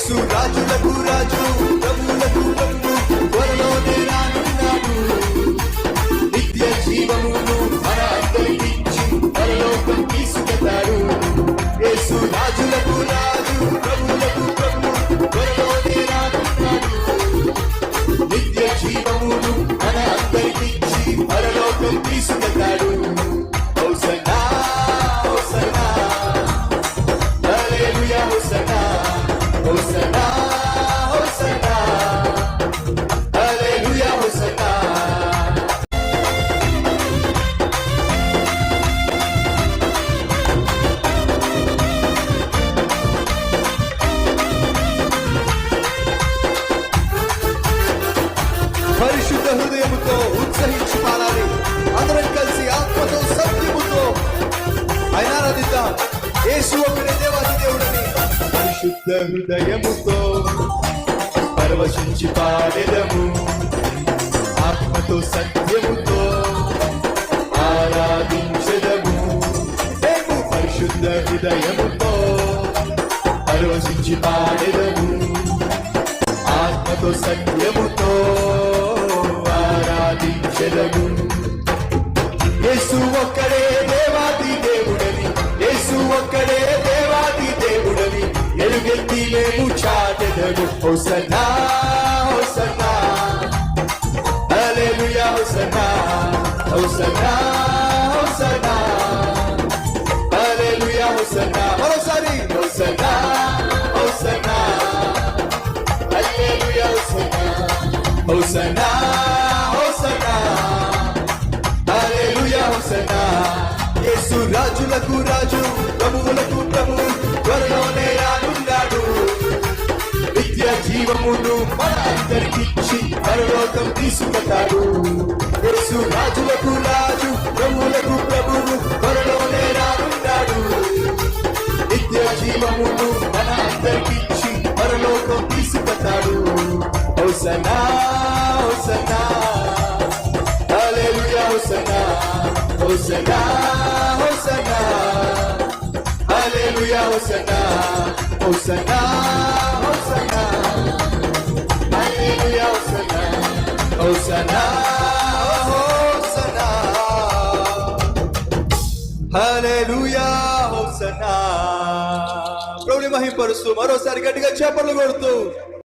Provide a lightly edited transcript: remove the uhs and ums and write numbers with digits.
యేసు రాజులకు రాజు, ప్రభువులకు ప్రభు, త్వరలోనే రానున్నాడు. నిత్య జీవమును మన అందరికిచ్చి పరలోకం తీసుకెళ్తాడు. యేసు రాజులకు రాజు, ప్రభువులకు ప్రభు, త్వరలోనే రానున్నాడు. నిత్య జీవమును మన అందరికిచ్చి పరలోకం తీసుకెళ్తాడు. Hosanna hosanna hallelujah, hosanna hosanna hosanna hallelujah, hosanna. పరిశుద్ధ హృదయముతో ఉత్సహించి పాడాలి. అందరం కలిసి ఆత్మతో సత్యముతో ఆయన ఆరాధిద్దాం. యేసు ఒక్కడే దేవాది దేవుడని. పరిశుద్ధ హృదయముతో పరవశించి పాడెదము, ఆత్మతో సత్యముతో ఆరాధించెదము. మేము పరిశుద్ధ హృదయముతో పరవశించి పాడెదము, ఆత్మతో సత్యముతో ఆరాధించెదము. యేసు ఒక్కడే దేవాది దేవుడని, యేసు ఒక్కడే దేవాది దేవుడని ఎలుగెత్తి మేము చాటెదము. Hosanna hosanna hallelujah, hosanna hosanna hosanna hallelujah, hosanna. మరోసారి hosanna hosanna hallelujah, hosanna hosanna hosanna hallelujah, hosanna. Yesu రాజులకు రాజు, ప్రభువులకు ప్రభు, త్వరలోనే రానున్నాడు. నిత్య జీవమును మన అందరికిచ్చి పరలోకం తీసుకెళ్తాడు. యేసు రాజులకు రాజు, ప్రభువులకు ప్రభువు, త్వరలోనే రానున్నాడు. నిత్య జీవమును మన అందరికిచ్చి పరలోకం తీసుకెళ్తాడు. Hosanna hosanna hallelujah, hosanna hosanna hosanna hallelujah, hosanna hosanna hosanna hallelujah, hosanna hosanna hosanna hallelujah, hosanna. ప్రభువుని మహిమపరుస్తూ మరోసారి గట్టిగా చప్పట్లు కొడుతూ